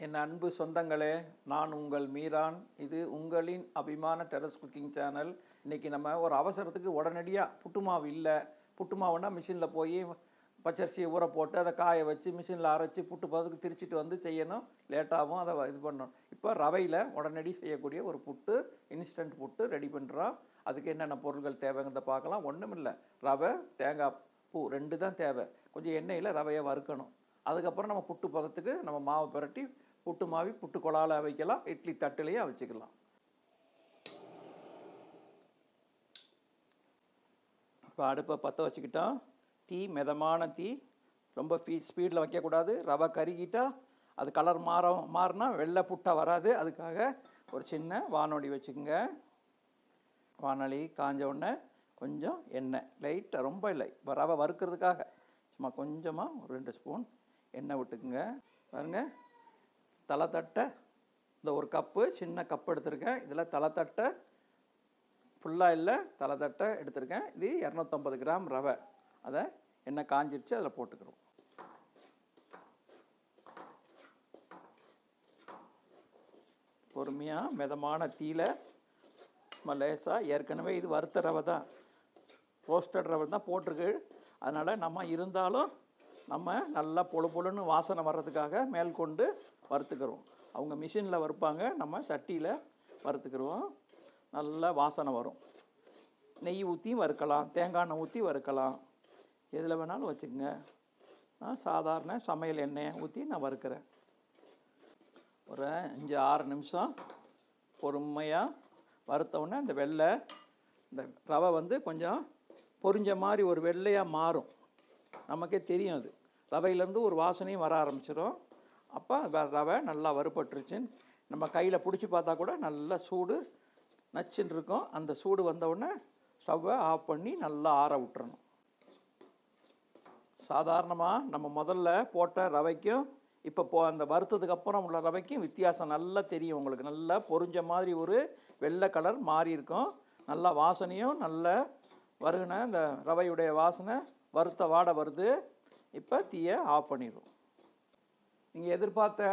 என் அன்பு சொந்தங்களே, நான் உங்கள் மீரான். இது உங்களின் அபிமான டெரஸ் குக்கிங் சேனல். இன்றைக்கி நம்ம ஒரு அவசரத்துக்கு உடனடியாக புட்டு மாவு இல்லை, புட்டு மாவுன்னா மிஷினில் போய் பச்சரிசியை ஊற போட்டு அதை காய வச்சு மிஷினில் அரைச்சி புட்டு பதத்துக்கு திரிச்சிட்டு வந்து செய்யணும், லேட்டாகவும் அதை இது பண்ணணும். இப்போ ரவையில் உடனடி செய்யக்கூடிய ஒரு புட்டு, இன்ஸ்டன்ட் புட்டு ரெடி பண்ணுறோம். அதுக்கு என்னென்ன பொருட்கள் தேவைங்கிறத பார்க்கலாம். ஒன்றும் இல்லை, ரவை, தேங்காய் பூ 2 தான் தேவை. கொஞ்சம் எண்ணெயில் ரவையை வறுக்கணும். அதுக்கப்புறம் நம்ம புட்டு பதத்துக்கு நம்ம மாவை புரட்டி புட்டு மாவி புட்டு குழால வைக்கலாம், இட்லி தட்டுலையும் வச்சுக்கலாம். இப்போ அடுப்பை பற்ற வச்சுக்கிட்டோம். தீ மிதமான தீ, ரொம்ப ஸ்பீடில் வைக்கக்கூடாது. ரவை கருகிட்டா அது கலர் மாறினா வெள்ளை புட்டாக வராது. அதுக்காக ஒரு சின்ன வானொலி வச்சுக்கோங்க. வானொலி காஞ்ச உடனே கொஞ்சம் எண்ணெய் லைட்டாக, ரொம்ப இல்லை, இப்போ ரவை வறுக்கிறதுக்காக சும்மா கொஞ்சமாக ஒரு 2 ஸ்பூன் எண்ணெய் விட்டுக்குங்க. பாருங்கள், தலைத்தட்டை இந்த ஒரு கப்பு சின்ன கப்பு எடுத்திருக்கேன். இதில் தலைத்தட்டை ஃபுல்லாக இல்லை, தலைத்தட்டை எடுத்திருக்கேன். இது 250 கிராம் ரவை. அதை எண்ணெய் காஞ்சிருச்சு, அதில் போட்டுக்கிறோம். பொறுமையாக மிதமான தீயில லேசாக, ஏற்கனவே இது வறுத்த ரவை தான், ரோஸ்டட் ரவை தான் போட்டிருக்கு. அதனால் நம்ம இருந்தாலும் நம்ம நல்லா பொழு பொழுன்னு வாசனை வர்றதுக்காக மேல் கொண்டு வறுத்துக்கிறோம். அவங்க மிஷினில் வறுப்பாங்க, நம்ம சட்டியில் வறுத்துக்கிடுவோம். நல்லா வாசனை வரும். நெய் ஊற்றி வறுக்கலாம், தேங்காய் எண்ணெய் ஊற்றி வறுக்கலாம், எதில் வேணாலும் வச்சுக்கோங்க. நான் சாதாரண சமையல் எண்ணெயை ஊற்றி நான் வறுக்கிறேன். ஒரு 5-6 நிமிஷம் பொறுமையாக வறுத்தவுடனே இந்த வெள்ளை, இந்த ரவை வந்து கொஞ்சம் பொரிஞ்ச மாதிரி ஒரு வெள்ளையாக மாறும். நமக்கே தெரியும், அது ரவையிலேருந்து ஒரு வாசனையும் வர ஆரம்பிச்சிடும். அப்போ ரவை நல்லா வறுபட்டுருச்சுன்னு நம்ம கையில் பிடிச்சி பார்த்தா கூட நல்லா சூடு நச்சுன்னு இருக்கும். அந்த சூடு வந்தவுடனே ஸ்டவ்வை ஆஃப் பண்ணி நல்லா ஆற விட்டுறணும். சாதாரணமாக நம்ம முதல்ல போட்ட ரவைக்கும் இப்போ அந்த வறுத்ததுக்கப்புறம் உள்ள ரவைக்கும் வித்தியாசம் நல்லா தெரியும் உங்களுக்கு. நல்லா பொரிஞ்ச மாதிரி ஒரு வெள்ளை கலர் மாறி இருக்கும். நல்லா வாசனையும் நல்ல வருகின இந்த ரவையுடைய வாசனை, வறுத்த வாடை வருது. இப்போ தீயை ஆஃப் பண்ணிடுவோம். நீங்கள் எதிர்பார்த்த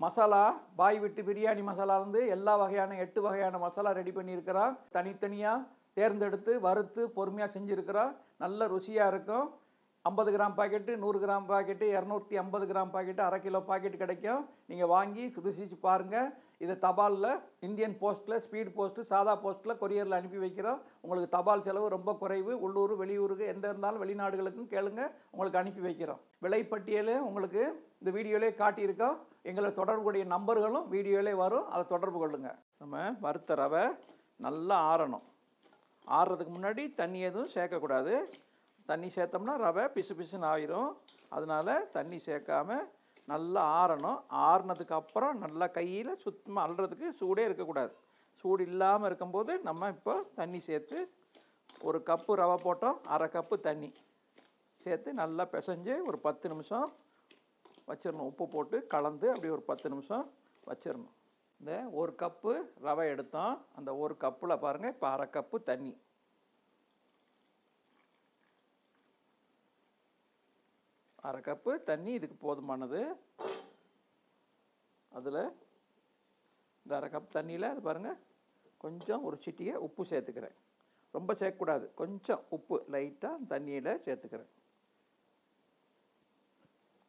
மசாலா, பாய் விட்டு பிரியாணி மசாலாலேருந்து எல்லா வகையான 8 வகையான மசாலா ரெடி பண்ணியிருக்கிறோம். தனித்தனியாக தேர்ந்தெடுத்து வறுத்து பொறுமையாக செஞ்சுருக்கிறோம். நல்ல ருசியாக இருக்கும். 50 gram packet, 100 gram packet, 250 gram packet, அரை கிலோ பாக்கெட்டு கிடைக்கும். நீங்கள் வாங்கி ருசிச்சு பாருங்கள். இதை தபாலில், இந்தியன் போஸ்ட்டில், ஸ்பீட் போஸ்ட்டு, சாதா போஸ்ட்டில், கொரியரில் அனுப்பி வைக்கிறோம். உங்களுக்கு தபால் செலவு ரொம்ப குறைவு. உள்ளூர் வெளியூருக்கு எந்த இருந்தாலும் வெளிநாடுகளுக்கும் கேளுங்க, உங்களுக்கு அனுப்பி வைக்கிறோம். விலைப்பட்டியலே உங்களுக்கு இந்த வீடியோவிலே காட்டியிருக்கோம். எங்களை தொடர்புடைய நம்பர்களும் வீடியோவிலே வரும், அதை தொடர்பு கொள்ளுங்க. நம்ம வறுத்த ரவை நல்லா ஆறணும். ஆறுறதுக்கு முன்னாடி தண்ணி எதுவும் சேர்க்கக்கூடாது. தண்ணி சேர்த்தோம்னா ரவை பிசு பிசுன்னு ஆயிரும். அதனால் தண்ணி சேர்க்காமல் நல்லா ஆறணும். ஆறுனதுக்கப்புறம் நல்லா கையில் சுத்தமாக அள்ளுறதுக்கு சூடே இருக்கக்கூடாது. சூடு இல்லாமல் இருக்கும்போது நம்ம இப்போ தண்ணி சேர்த்து, ஒரு கப்பு ரவை போட்டோம், அரை கப்பு தண்ணி சேர்த்து நல்லா பிசைஞ்சு ஒரு 10 நிமிஷம் வச்சிடணும். உப்பு போட்டு கலந்து அப்படி ஒரு 10 நிமிஷம் வச்சிடணும். இந்த ஒரு கப்பு ரவை எடுத்தோம், அந்த ஒரு கப்பில் பாருங்கள் இப்போ அரை கப்பு தண்ணி. அரை கப்பு தண்ணி இதுக்கு போதுமானது. அதில் இந்த அரை கப் தண்ணியில் அது பாருங்கள், கொஞ்சம் ஒரு சிட்டியை உப்பு சேர்த்துக்கிறேன். ரொம்ப சேர்க்கக்கூடாது, கொஞ்சம் உப்பு லைட்டாக தண்ணியில் சேர்த்துக்கிறேன்.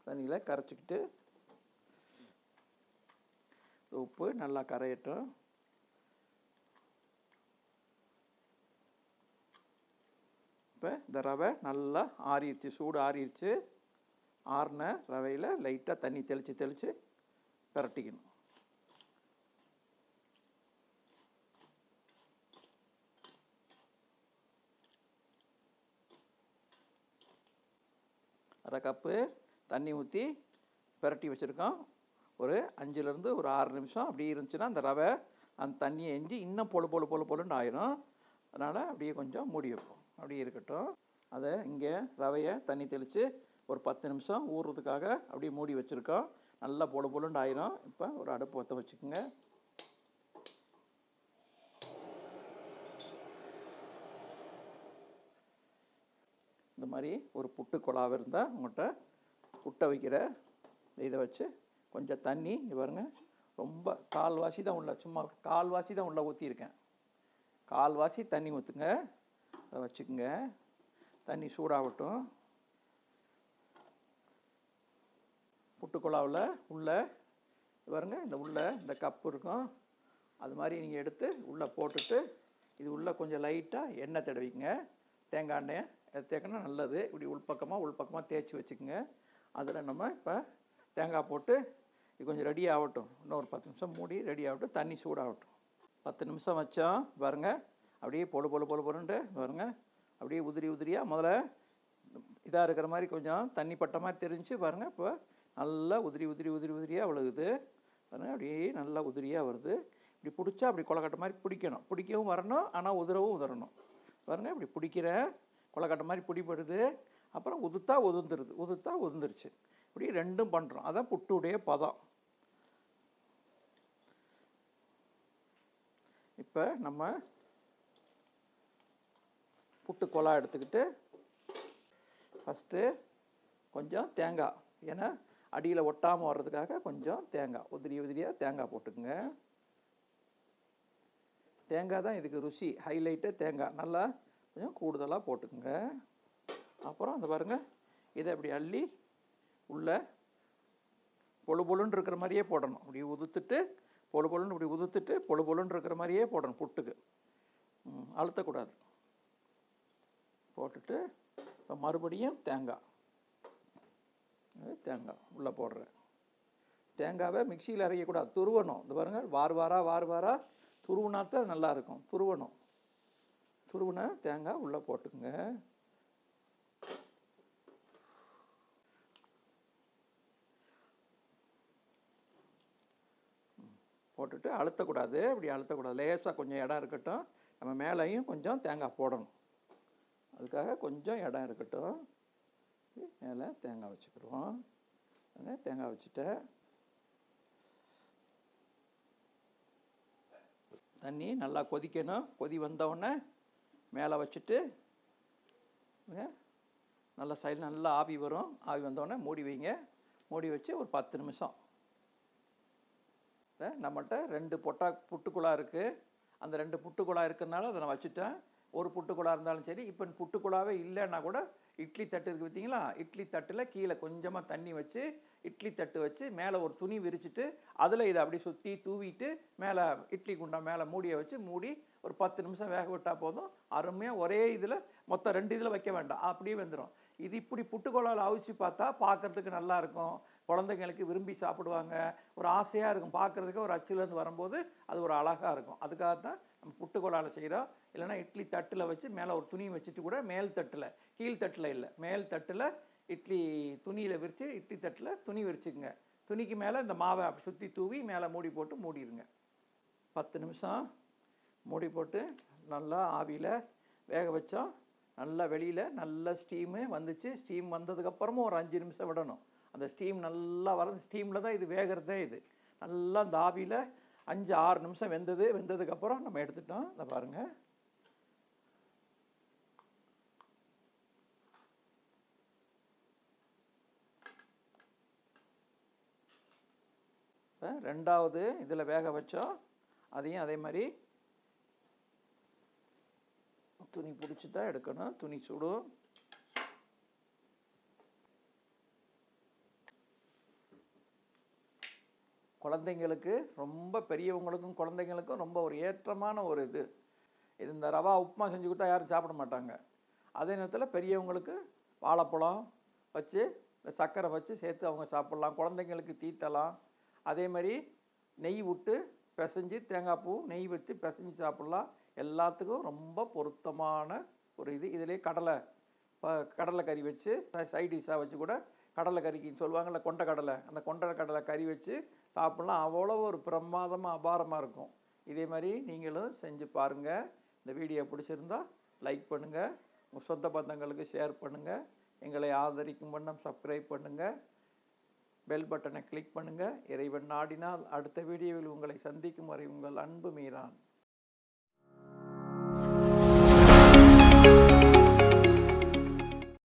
தண்ணியில் கரைச்சிக்கிட்டு உப்பு நல்லா கரையட்டும். இப்போ இந்த ரவை நல்லா ஆறிடுச்சு, சூடு ஆறிடுச்சு. ஆறின ரவையில் லைட்டாக தண்ணி தெளித்து பிரட்டிக்கணும். அரை கப்பு தண்ணி ஊற்றி பிரட்டி வச்சுருக்கோம். ஒரு 5லேருந்து ஒரு 6 நிமிஷம் அப்படி இருந்துச்சுன்னா அந்த ரவை அந்த தண்ணியை எஞ்சி இன்னும் பொழுன்னு ஆயிரும். அதனால் அப்படியே கொஞ்சம் மூடி வைப்போம், அப்படியே இருக்கட்டும். அதை இங்கே ரவையை தண்ணி தெளித்து ஒரு 10 நிமிஷம் ஊறுறதுக்காக அப்படியே மூடி வச்சுருக்கோம். நல்லா பொழுன்னு ஆயிரும். இப்போ ஒரு அடுப்பு பற்ற வச்சுக்கோங்க. இந்த மாதிரி ஒரு புட்டு குழாவை இருந்தால் உங்கள்கிட்ட புட்டை வைக்கிற இதை வச்சு கொஞ்சம் தண்ணி பாருங்க, ரொம்ப கால்வாசி தான் உள்ள, சும்மா கால்வாசி தான் உள்ள ஊற்றிருக்கேன். கால்வாசி தண்ணி ஊற்றுங்க. அதை வச்சுக்கோங்க. தண்ணி சூடாகட்டும். புட்டுக்குழாவில் உள்ள பாருங்க, இந்த உள்ள இந்த கப்பு இருக்கும், அது மாதிரி நீங்கள் எடுத்து உள்ளே போட்டுட்டு இது உள்ளே கொஞ்சம் லைட்டாக எண்ணெய் தடவிக்குங்க. தேங்காய் எண்ணெய் தேய்க்கணும், நல்லது. இப்படி உள்பக்கமாக தேய்ச்சி வச்சுக்கோங்க. அதில் நம்ம இப்போ தேங்காய் போட்டு இது கொஞ்சம் ரெடி ஆகட்டும். இன்னும் ஒரு 10 நிமிஷம் மூடி ரெடி ஆகட்டும். தண்ணி சூடாகட்டும். 10 நிமிஷம் வச்சோம் பாருங்கள். அப்படியே பொழுண்டு பாருங்க, அப்படியே உதிரியாக முதல்ல இதாக இருக்கிற மாதிரி கொஞ்சம் தண்ணி பட்ட மாதிரி தெரிஞ்சு பாருங்கள். இப்போ நல்லா உதிரியாக விழுகுது பாருங்கள். அப்படியே நல்லா உதிரியாக வருது. இப்படி பிடிச்சா அப்படி கொலக்கட்டை மாதிரி பிடிக்கணும். பிடிக்கவும் வரணும், ஆனால் உதறணும் பாருங்கள். இப்படி பிடிக்கிற கொலக்கட்டை மாதிரி பிடிப்படுது. அப்புறம் உதுந்துருச்சு. இப்படி ரெண்டும் பண்ணுறோம். அதான் புட்டுடைய பதம். இப்போ நம்ம புட்டுக்கோலா எடுத்துக்கிட்டு ஃபஸ்ட்டு கொஞ்சம் தேங்காய், ஏன்னா அடியில் ஒட்டாமல் வர்றதுக்காக கொஞ்சம் தேங்காய் உதிரியாக தேங்காய் போட்டுக்குங்க. தேங்காய் தான் இதுக்கு ருசி, ஹைலைட்டு தேங்காய். நல்லா கொஞ்சம் கூடுதலாக போட்டுக்குங்க. அப்புறம் அந்த பாருங்கள், இதை இப்படி அள்ளி உள்ள பொழுன்னு இருக்கிற மாதிரியே போடணும். இப்படி உதுத்துட்டு பொழுன்னு இருக்கிற மாதிரியே போடணும். புட்டுக்கு அழுத்தக்கூடாது. போட்டுட்டு இப்போ மறுபடியும் தேங்காய் உள்ளே போடுறேன். தேங்காவை மிக்சியில் அரைக்கக்கூடாது, துருவணும். இது பாருங்கள், வார துருவுனாத்தான் நல்லாயிருக்கும். துருவுன தேங்காய் உள்ளே போட்டுக்குங்க. போட்டுட்டு அழுத்தக்கூடாது, லேசாக கொஞ்சம் இடம் இருக்கட்டும். நம்ம மேலேயும் கொஞ்சம் தேங்காய் போடணும், அதுக்காக கொஞ்சம் இடம் இருக்கட்டும். மேலே தேங்காய் வச்சுக்கிடுவோம். தேங்காய் வச்சுட்டேன். தண்ணி நல்லா கொதிக்கணும். கொதி வந்தவுடனே மேலே வச்சுட்டு நல்லா சைடில் நல்லா ஆவி வரும். ஆவி வந்தவுடனே மூடி வைங்க. மூடி வச்சு ஒரு 10 நிமிஷம். நம்மகிட்ட 2 புட்டுக்குழா இருக்குது. அந்த 2 புட்டுக்குழா இருக்கிறதுனால அதை நான் வச்சுட்டேன். ஒரு புட்டுக்குழா இருந்தாலும் சரி. இப்போ புட்டுக்குழாவே இல்லைன்னா கூட இட்லி தட்டு இருக்குது பார்த்தீங்களா, இட்லி தட்டில் கீழே கொஞ்சமாக தண்ணி வச்சு இட்லி தட்டு வச்சு மேலே ஒரு துணி விரிச்சிட்டு அதில் இதை அப்படி சுற்றி தூவிட்டு மேலே இட்லி குண்டா மேலே மூடியை வச்சு மூடி ஒரு 10 நிமிஷம் வேக விட்டால் போதும். அருமையாக ஒரே இதில் மொத்தம் 2 இதில் வைக்க வேண்டாம், அப்படியே வந்துடும். இது இப்படி புட்டுக்குழாவில் அவிச்சு பார்த்தா பார்க்குறதுக்கு நல்லாயிருக்கும். குழந்தைங்களுக்கு விரும்பி சாப்பிடுவாங்க. ஒரு ஆசையாக இருக்கும் பார்க்குறதுக்கு. ஒரு அச்சுலேருந்து வரும்போது அது ஒரு அழகாக இருக்கும். அதுக்காகத்தான் நம்ம புட்டுக்குழாவில் செய்கிறோம். இல்லைனா இட்லி தட்டில் வச்சு மேலே ஒரு துணி வச்சுட்டு கூட மேல் தட்டில், கீழ் தட்டில் இல்லை, மேல் தட்டில் இட்லி துணியில் விரித்து இட்லி தட்டில் துணி விரிச்சுக்குங்க. துணிக்கு மேலே இந்த மாவை அப்படி சுற்றி தூவி மேலே மூடி போட்டு மூடிடுங்க. 10 நிமிஷம் மூடி போட்டு நல்லா ஆவியில் வேக வச்சோம். நல்லா வெளியில் நல்ல ஸ்டீமு வந்துச்சு. ஸ்டீம் வந்ததுக்கப்புறமும் ஒரு 5 நிமிஷம் விடணும். அந்த ஸ்டீம் நல்லா வர ஸ்டீமில் தான் இது வேகிறதே. இது நல்லா அந்த ஆவியில் 5-6 நிமிஷம் வெந்ததுக்கப்புறம் நம்ம எடுத்துட்டோம். இதை பாருங்கள். இப்போ 2வது இதில் வேக வச்சோம். அதையும் அதே மாதிரி துணி பிடிச்சி தான் எடுக்கணும். துணி சுடும். குழந்தைங்களுக்கு ரொம்ப, பெரியவங்களுக்கும் குழந்தைங்களுக்கும் ரொம்ப ஒரு ஏற்றமான ஒரு இது. இந்த ரவா உப்புமா செஞ்சு கொடுத்தா யாரும் சாப்பிட மாட்டாங்க. அதே நேரத்தில் பெரியவங்களுக்கு வாழைப்பழம் வச்சு சர்க்கரை வச்சு சேர்த்து அவங்க சாப்பிட்லாம். குழந்தைங்களுக்கு தீத்தலாம். அதே மாதிரி நெய் விட்டு பிசைஞ்சு, தேங்காய் பூ நெய் வச்சு பிசைஞ்சு சாப்பிட்லாம். எல்லாத்துக்கும் ரொம்ப பொருத்தமான ஒரு இது. இதிலே கடலைக்கறி வச்சு சைட் டிஷ்ஷாக வச்சு கூட, கடலைக்கறிக்குன்னு சொல்லுவாங்கள்ல, கொண்டக்கடலை, அந்த கொண்டக்கடலை கறி வச்சு சாப்பிட்லாம். அவ்வளோ ஒரு பிரமாதமாக அபாரமாக இருக்கும். இதே மாதிரி நீங்களும் செஞ்சு பாருங்கள். இந்த வீடியோ பிடிச்சிருந்தா லைக் பண்ணுங்கள், உங்கள் சொந்த பந்தங்களுக்கு ஷேர் பண்ணுங்கள். எங்களை ஆதரிக்கும் வண்ணம் சப்ஸ்கிரைப் பண்ணுங்கள். பெல் பட்டனை கிளிக் பண்ணுங்கள். இறைவன் நாடினால் அடுத்த வீடியோவில் உங்களை சந்திக்கும் வரை உங்கள் அன்பு மீரான்.